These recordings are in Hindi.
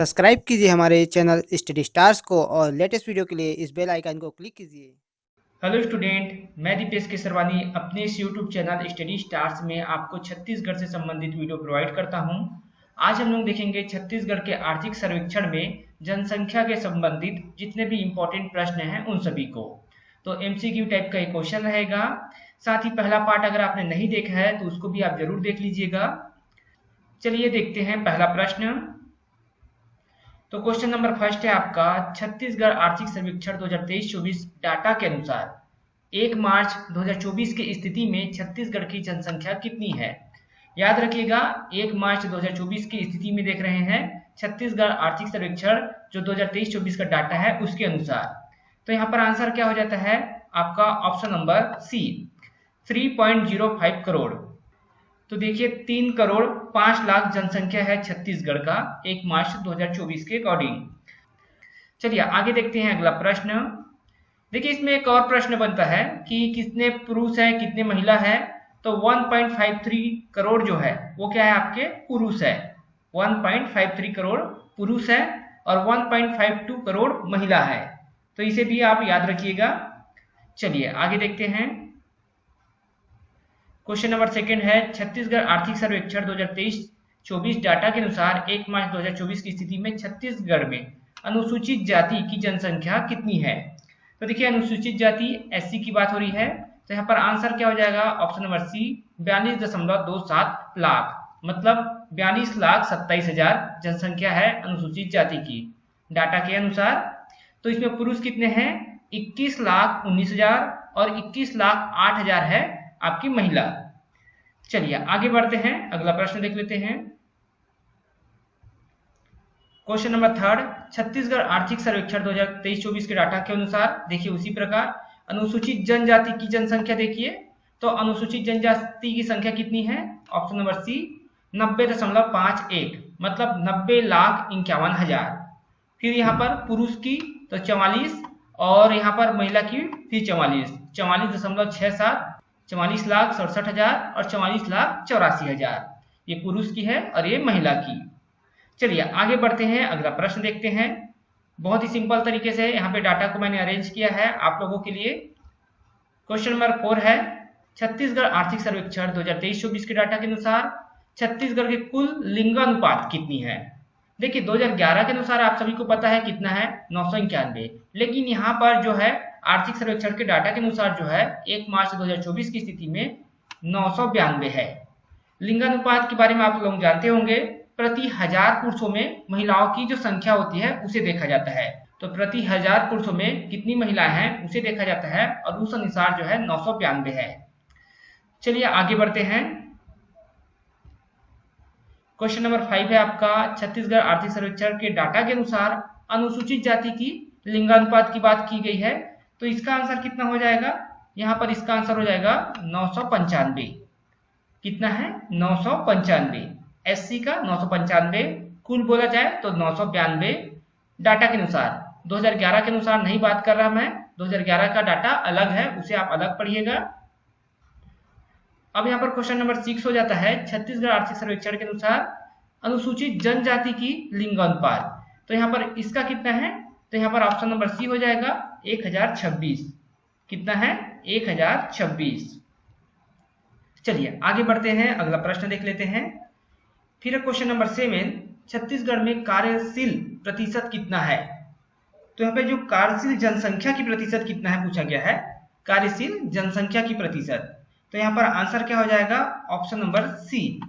सब्सक्राइब कीजिए हमारे चैनल स्टडी स्टार्स को और लेटेस्ट वीडियो के लिए इस बेल आइकन को क्लिक कीजिए। हेलो स्टूडेंट, मैं दीपेश केसरवानी अपने इस यूट्यूब चैनल स्टडी स्टार्स में आपको छत्तीसगढ़ से संबंधित वीडियो प्रोवाइड करता हूं। आज हम लोग देखेंगे छत्तीसगढ़ के आर्थिक सर्वेक्षण में जनसंख्या के संबंधित जितने भी इम्पोर्टेंट प्रश्न हैं उन सभी को। तो एमसीक्यू टाइप का एक क्वेश्चन रहेगा। साथ ही पहला पार्ट अगर आपने नहीं देखा है तो उसको भी आप जरूर देख लीजिएगा। चलिए देखते हैं पहला प्रश्न। तो क्वेश्चन नंबर फर्स्ट है आपका, छत्तीसगढ़ आर्थिक सर्वेक्षण 2023-24 डाटा के अनुसार 1 मार्च 2024 की स्थिति में छत्तीसगढ़ की जनसंख्या कितनी है। याद रखिएगा 1 मार्च 2024 की स्थिति में देख रहे हैं छत्तीसगढ़ आर्थिक सर्वेक्षण जो 2023-24 का डाटा है उसके अनुसार। तो यहाँ पर आंसर क्या हो जाता है आपका ऑप्शन नंबर सी 3.05 करोड़। तो देखिए 3 करोड़ 5 लाख जनसंख्या है छत्तीसगढ़ का 1 मार्च 2024 के अकॉर्डिंग। चलिए आगे देखते हैं अगला प्रश्न। देखिए इसमें एक और प्रश्न बनता है कि कितने पुरुष है कितने महिला है। तो 1.53 करोड़ जो है वो क्या है आपके पुरुष है। 1.53 करोड़ पुरुष है और 1.52 करोड़ महिला है। तो इसे भी आप याद रखिएगा। चलिए आगे देखते हैं। क्वेश्चन नंबर सेकंड है, छत्तीसगढ़ आर्थिक सर्वेक्षण 2023-24 डाटा के अनुसार 1 मार्च 2024 की स्थिति में छत्तीसगढ़ में अनुसूचित जाति की जनसंख्या कितनी है। तो देखिए अनुसूचित जाति एससी की बात हो रही है। तो यहाँ पर आंसर क्या हो जाएगा ऑप्शन नंबर सी 42.27 लाख, मतलब 42,27,000 जनसंख्या है अनुसूचित जाति की डाटा के अनुसार। तो इसमें पुरुष कितने हैं 21,19,000 और 21,08,000 है आपकी महिला। चलिए आगे बढ़ते हैं, अगला प्रश्न देख लेते हैं। क्वेश्चन नंबर थर्ड, छत्तीसगढ़ आर्थिक सर्वेक्षण 2023-24 के डाटा के अनुसार देखिए उसी प्रकार अनुसूचित जनजाति की जनसंख्या देखिए। तो अनुसूचित जनजाति की संख्या कितनी है ऑप्शन नंबर सी 90.51, मतलब 90,51,000। फिर यहाँ पर पुरुष की तो 44 और यहाँ पर महिला की फिर 44.67, 44,67,000 और 44,84,000 ये पुरुष की है और ये महिला की। चलिए आगे बढ़ते हैं, अगला प्रश्न देखते हैं। बहुत ही सिंपल तरीके से यहाँ पे डाटा को मैंने अरेंज किया है आप लोगों के लिए। क्वेश्चन नंबर 4 है, छत्तीसगढ़ आर्थिक सर्वेक्षण 2023-24 के डाटा के अनुसार छत्तीसगढ़ के कुल लिंगानुपात कितनी है। देखिए 2011 के अनुसार आप सभी को पता है कितना है 991, लेकिन यहाँ पर जो है आर्थिक सर्वेक्षण के डाटा के अनुसार जो है 1 मार्च 2024 की स्थिति में 992 है। लिंगानुपात के बारे में आप लोग जानते होंगे, प्रति 1000 पुरुषों में महिलाओं की जो संख्या होती है उसे देखा जाता है। तो प्रति 1000 पुरुषों में कितनी महिलाएं हैं उसे देखा जाता है और उस अनुसार जो है 992 है। चलिए आगे बढ़ते हैं। क्वेश्चन नंबर 5 है आपका, छत्तीसगढ़ आर्थिक सर्वेक्षण के डाटा के अनुसार अनुसूचित जाति की लिंगानुपात की बात की गई है। तो इसका आंसर कितना हो जाएगा, यहाँ पर इसका आंसर हो जाएगा 995। कितना है 995, एससी का 995, कुल बोला जाए तो 992 डाटा के अनुसार। 2011 के अनुसार नहीं बात कर रहा मैं, 2011 का डाटा अलग है उसे आप अलग पढ़िएगा। अब यहाँ पर क्वेश्चन नंबर 6 हो जाता है, छत्तीसगढ़ आर्थिक सर्वेक्षण के अनुसार अनुसूचित जनजाति की लिंगानुपात। तो यहाँ पर इसका कितना है, तो यहाँ पर ऑप्शन नंबर सी हो जाएगा 1026। कितना है 1026। चलिए आगे बढ़ते हैं, अगला प्रश्न देख लेते हैं। फिर क्वेश्चन नंबर 7, छत्तीसगढ़ में कार्यशील प्रतिशत कितना है। तो यहाँ पे जो कार्यशील जनसंख्या की प्रतिशत कितना है पूछा गया है, कार्यशील जनसंख्या की प्रतिशत। तो यहाँ पर आंसर क्या हो जाएगा ऑप्शन नंबर सी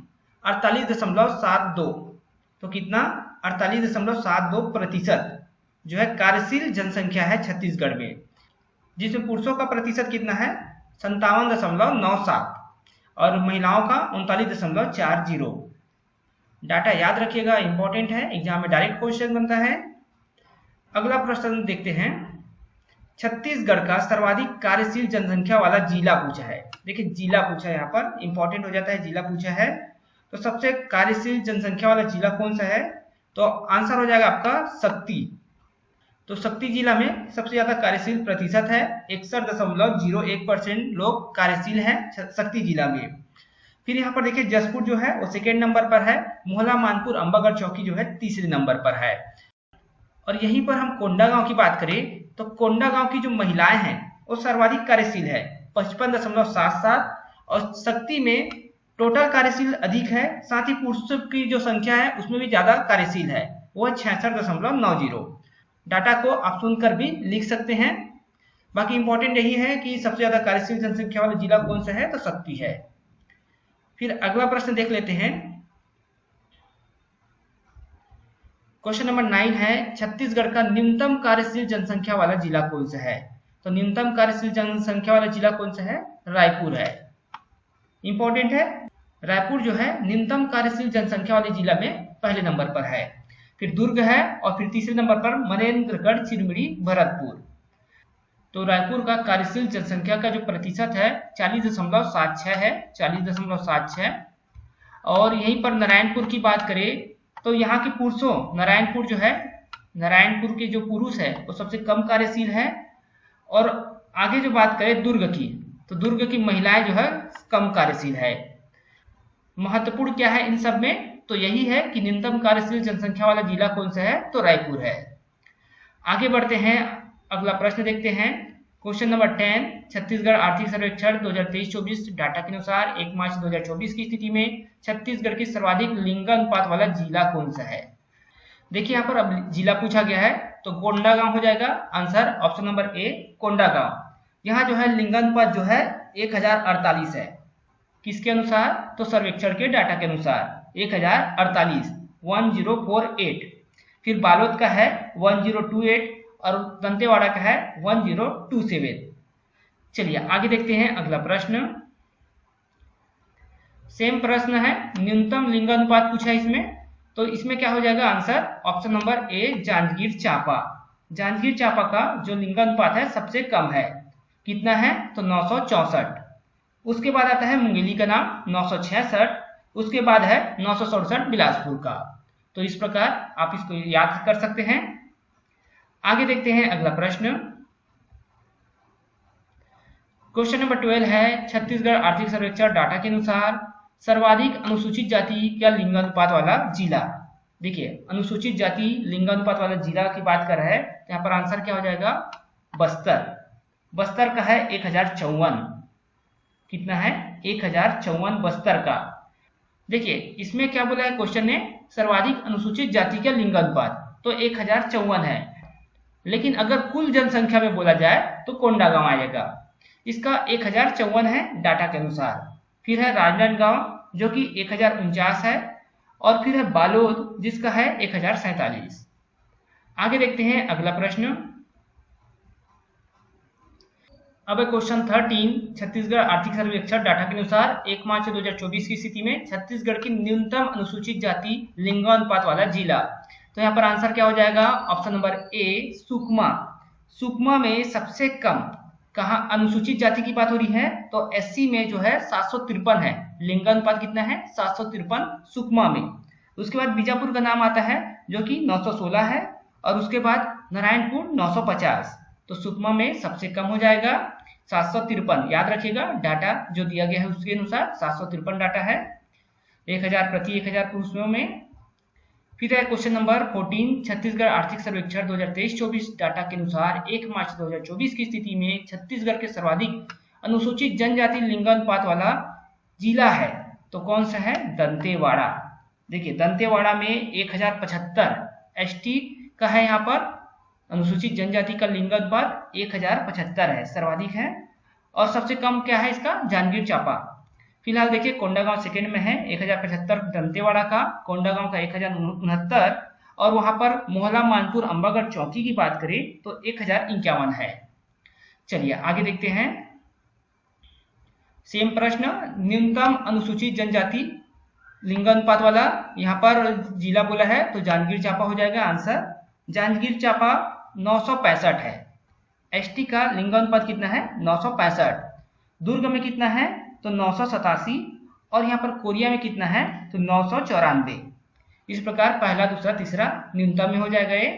48.72। तो कितना 48.72% जो है कार्यशील जनसंख्या है छत्तीसगढ़ में, जिसमें पुरुषों का प्रतिशत कितना है 57.97 और महिलाओं का 39.40। डाटा याद रखिएगा, इंपॉर्टेंट है, एग्जाम में डायरेक्ट क्वेश्चन बनता है। अगला प्रश्न देखते हैं, छत्तीसगढ़ का सर्वाधिक कार्यशील जनसंख्या वाला जिला पूछा है। देखिए जिला पूछा है, यहाँ पर इंपॉर्टेंट हो जाता है, जिला पूछा है। तो सबसे कार्यशील जनसंख्या वाला जिला कौन सा है, तो आंसर हो जाएगा आपका शक्ति। तो शक्ति जिला में सबसे ज्यादा कार्यशील प्रतिशत है, 61.01% लोग कार्यशील हैं शक्ति जिला में। फिर यहाँ पर देखिए जसपुर जो है वो सेकेंड नंबर पर है मोहला मानपुर अंबागढ़ चौकी जो है तीसरे नंबर पर है। और यहीं पर हम कोंडागांव की बात करें तो कोंडागांव की जो महिलाएं हैं वो सर्वाधिक कार्यशील है 55.77, और शक्ति में टोटल कार्यशील अधिक है, साथ ही पुरुषों की जो संख्या है उसमें भी ज्यादा कार्यशील है, वो 66.90। डाटा को आप सुनकर भी लिख सकते हैं। बाकी इंपॉर्टेंट यही है कि सबसे ज्यादा कार्यशील जनसंख्या वाला जिला कौन सा है, तो शक्ति है। फिर अगला प्रश्न देख लेते हैं। क्वेश्चन नंबर 9 है, छत्तीसगढ़ का न्यूनतम कार्यशील जनसंख्या वाला जिला कौन सा है? तो न्यूनतम कार्यशील जनसंख्या वाला जिला कौन सा है? रायपुर है। इंपॉर्टेंट है, रायपुर जो है न्यूनतम कार्यशील जनसंख्या वाले जिला में पहले नंबर पर है। फिर दुर्ग है और फिर तीसरे नंबर पर मनेन्द्रगढ़, चिरमिरी, भरतपुर। तो रायपुर का कार्यशील जनसंख्या का जो प्रतिशत है 40.76 है, 40.76। और यहीं पर नारायणपुर की बात करें तो यहाँ के पुरुषों, नारायणपुर जो है, नारायणपुर के जो पुरुष है वो सबसे कम कार्यशील है। और आगे जो बात करें दुर्ग की, तो दुर्ग की महिलाएं जो है कम कार्यशील है। महत्वपूर्ण क्या है इन सब में, तो यही है कि न्यूनतम कार्यशील जनसंख्या वाला जिला कौन सा है, तो रायपुर है। आगे बढ़ते हैं, अगला प्रश्न देखते हैं। क्वेश्चन नंबर 10, छत्तीसगढ़ आर्थिक सर्वेक्षण 2023-24 डाटा के अनुसार 1 मार्च 2024 की स्थिति में छत्तीसगढ़ की सर्वाधिक लिंगानुपात वाला जिला कौन सा है? देखिए यहाँ पर अब जिला पूछा गया है तो कोंडागांव हो जाएगा answer, option number A Kondagaon. यहाँ जो है लिंगानुपात जो है 1048 है। किसके अनुसार? तो सर्वेक्षण के डाटा के अनुसार 1048, 1048। फिर बालोद का है 1028 और दंतेवाड़ा का है 1027। चलिए आगे देखते हैं अगला प्रश्न। सेम प्रश्न है, न्यूनतम लिंगानुपात पूछा है इसमें, तो इसमें क्या हो जाएगा answer, option number A Janjgir Champa. Janjgir Champa का जो लिंगानुपात है सबसे कम है, कितना है, तो 964। उसके बाद आता है मुंगेली का नाम 966, उसके बाद है 967 बिलासपुर का। तो इस प्रकार आप इसको याद कर सकते हैं। आगे देखते हैं अगला प्रश्न। क्वेश्चन नंबर 12 है, छत्तीसगढ़ आर्थिक सर्वेक्षण डाटा के अनुसार सर्वाधिक अनुसूचित जाति का लिंगानुपात वाला जिला। देखिए अनुसूचित जाति लिंगानुपात वाला जिला की बात कर रहे हैं, तो यहाँ पर आंसर क्या हो जाएगा, बस्तर। बस्तर का है 1054। कितना है, 1054 बस्तर का। देखिए इसमें क्या बोला है क्वेश्चन ने, सर्वाधिक अनुसूचित जाति का लिंगानुपात, तो 1054 है। लेकिन अगर कुल जनसंख्या में बोला जाए तो कोंडागांव आएगा, इसका 1054 है डाटा के अनुसार। फिर है राजनांदगांव जो कि 1049 है, और फिर है बालोद जिसका है 1047। आगे देखते हैं अगला प्रश्न। अब क्वेश्चन 13, छत्तीसगढ़ आर्थिक सर्वेक्षण डाटा के अनुसार 1 मार्च 2024 की स्थिति में छत्तीसगढ़ की न्यूनतम अनुसूचित जाति लिंगानुपात वाला जिला। तो यहाँ पर आंसर क्या हो जाएगा, option number A Sukma. Sukma में सबसे कम कहाँ अनुसूचित जाति की बात हो रही है, तो एससी में जो है 753 है, लिंगानुपात कितना है, 753 सुकमा में। उसके बाद बीजापुर का नाम आता है जो कि 916 है, और उसके बाद नारायणपुर 950। तो सुकमा में सबसे कम हो जाएगा 753। याद रखिएगा डाटा जो दिया गया है उसके अनुसार 753 डाटा है, 1000 प्रति 1000 पुरुषों में। फिर है क्वेश्चन नंबर 14, छत्तीसगढ़ आर्थिक सर्वेक्षण 2023-24 डाटा के अनुसार 1 मार्च 2024 की स्थिति में छत्तीसगढ़ के सर्वाधिक अनुसूचित जनजाति लिंगानुपात वाला जिला है, तो कौन सा है, दंतेवाड़ा। देखिए दंतेवाड़ा में 1075 एसटी का है, यहाँ पर अनुसूचित जनजाति का लिंगानुपात 1075 है, सर्वाधिक है। और सबसे कम क्या है इसका, जांजगीर चांपा। फिलहाल देखिए कोंडागांव सेकंड में है 1075 दंतेवाड़ा का, कोंडागांव का 1069, और वहां पर मोहला मानपुर अंबागढ़ चौकी की बात करें तो 1051 है। चलिए आगे देखते हैं। सेम प्रश्न, न्यूनतम अनुसूचित जनजाति लिंगानुपात वाला यहाँ पर जिला बोला है, तो जांजगीर चांपा हो जाएगा आंसर। जांजगीर चांपा 965 है, एसटी का लिंगानुपात कितना है, 965। दुर्ग में कितना है, तो 987, और यहाँ पर कोरिया में कितना है, तो 994। इस प्रकार पहला दूसरा तीसरा न्यूनतम में हो जाएगा ये।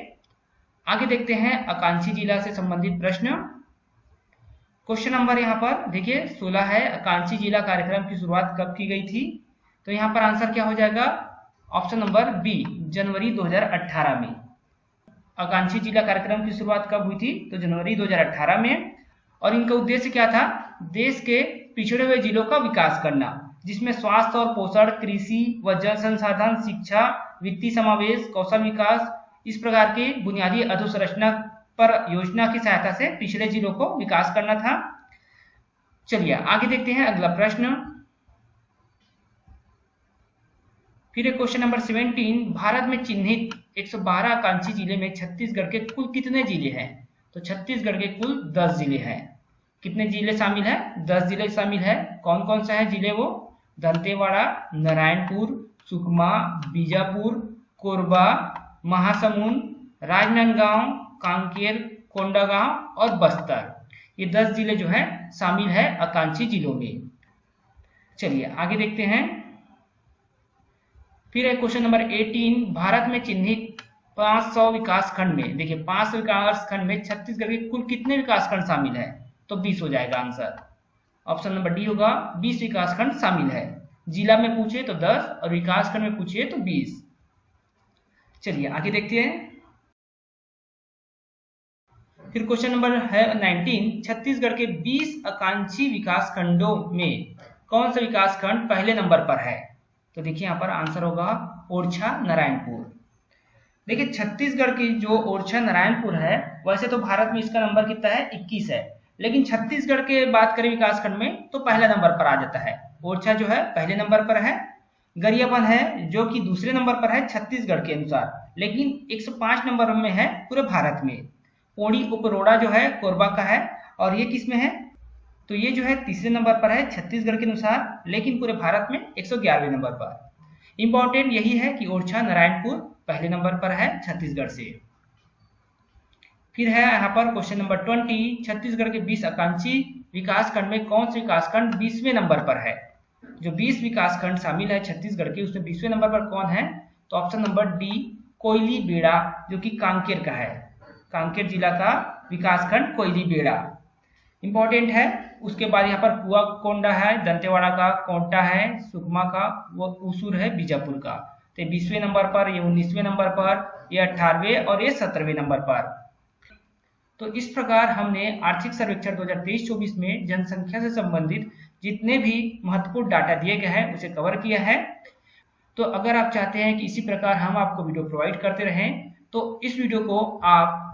आगे देखते हैं आकांक्षी जिला से संबंधित प्रश्न। क्वेश्चन नंबर यहाँ पर देखिए 16 है, आकांक्षी जिला कार्यक्रम की शुरुआत कब की गई थी, तो यहाँ पर आंसर क्या हो जाएगा, ऑप्शन नंबर बी, जनवरी 2018 में। आकांक्षी जिला कार्यक्रम की शुरुआत कब हुई थी? तो जनवरी 2018 में। और इनका उद्देश्य क्या था? देश के पिछड़े हुए जिलों का विकास करना, जिसमें स्वास्थ्य और पोषण, कृषि व जल संसाधन, शिक्षा, वित्तीय समावेश, कौशल विकास, इस प्रकार की बुनियादी अधोसंरचना पर योजना की सहायता से पिछड़े जिलों को विकास करना था। चलिए आगे देखते हैं अगला प्रश्न। फिर क्वेश्चन नंबर 17, भारत में चिन्हित 112 आकांक्षी जिले में छत्तीसगढ़ के कुल कितने जिले हैं? तो छत्तीसगढ़ के कुल 10 जिले हैं। कितने जिले शामिल हैं? 10 जिले शामिल है। कौन कौन सा है जिले वो? दंतेवाड़ा, नारायणपुर, सुकमा, बीजापुर, कोरबा, महासमुंद, राजनांदगांव, कांकेर, कोंडागांव और बस्तर। ये 10 जिले जो है शामिल है आकांक्षी जिलों में। चलिए आगे देखते हैं। फिर है क्वेश्चन नंबर 18, भारत में चिन्हित 500 विकास खंड में, देखिए 500 विकास खंड में छत्तीसगढ़ के कुल कितने विकास खंड शामिल है? तो 20 हो जाएगा आंसर। ऑप्शन नंबर डी होगा, 20 विकास खंड शामिल है। जिला में पूछे तो 10 और विकास खंड में पूछिए तो 20। चलिए आगे देखते हैं। फिर क्वेश्चन नंबर है 19, छत्तीसगढ़ के 20 आकांक्षी विकास खंडों में कौन सा विकास खंड पहले नंबर पर है? तो देखिए यहाँ पर आंसर होगा ओरछा नारायणपुर। देखिए छत्तीसगढ़ की जो ओरछा नारायणपुर है, वैसे तो भारत में इसका नंबर कितना है? 21 है, लेकिन छत्तीसगढ़ के बात करें विकास खंड में तो पहला नंबर पर आ जाता है। ओरछा जो है पहले नंबर पर है। गरियाबंद है जो कि दूसरे नंबर पर है छत्तीसगढ़ के अनुसार, लेकिन 105 नंबर में है पूरे भारत में। पोड़ी उपरोड़ा जो है कोरबा का है, और ये किस में है? तो ये जो है तीसरे नंबर पर है छत्तीसगढ़ के अनुसार, लेकिन पूरे भारत में 111वें नंबर पर। इंपॉर्टेंट यही है कि ओरछा नारायणपुर पहले नंबर पर है छत्तीसगढ़ से। फिर है यहाँ पर क्वेश्चन नंबर 20, छत्तीसगढ़ के 20 आकांक्षी विकास खंड में कौन से विकास खंड 20वें नंबर पर है? जो 20 विकास खंड शामिल है छत्तीसगढ़ के, उसमें 20वें नंबर पर कौन है? तो ऑप्शन नंबर डी, कोयली बेड़ा, जो कि कांकेर का है। कांकेर जिला का विकास खंड कोयली बेड़ा इंपॉर्टेंट है। उसके बाद यहाँ पर कुआकोंडा है दंतेवाड़ा का, कोंटा है सुकमा का, वो उसूर है बीजापुर का। तो 20वें नंबर पर, ये 19वें नंबर पर, ये 18वें और ये 17वें नंबर पर। तो इस प्रकार हमने आर्थिक सर्वेक्षण 2023-24 में जनसंख्या से संबंधित जितने भी महत्वपूर्ण डाटा दिए गए हैं उसे कवर किया है। तो अगर आप चाहते हैं कि इसी प्रकार हम आपको वीडियो प्रोवाइड करते रहें तो इस वीडियो को आप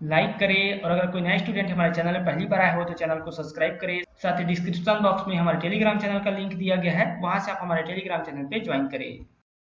लाइक करें, और अगर कोई नया स्टूडेंट हमारे चैनल में पहली बार आया हो तो चैनल को सब्सक्राइब करें। साथ ही डिस्क्रिप्शन बॉक्स में हमारे टेलीग्राम चैनल का लिंक दिया गया है, वहां से आप हमारे टेलीग्राम चैनल पे ज्वाइन करें।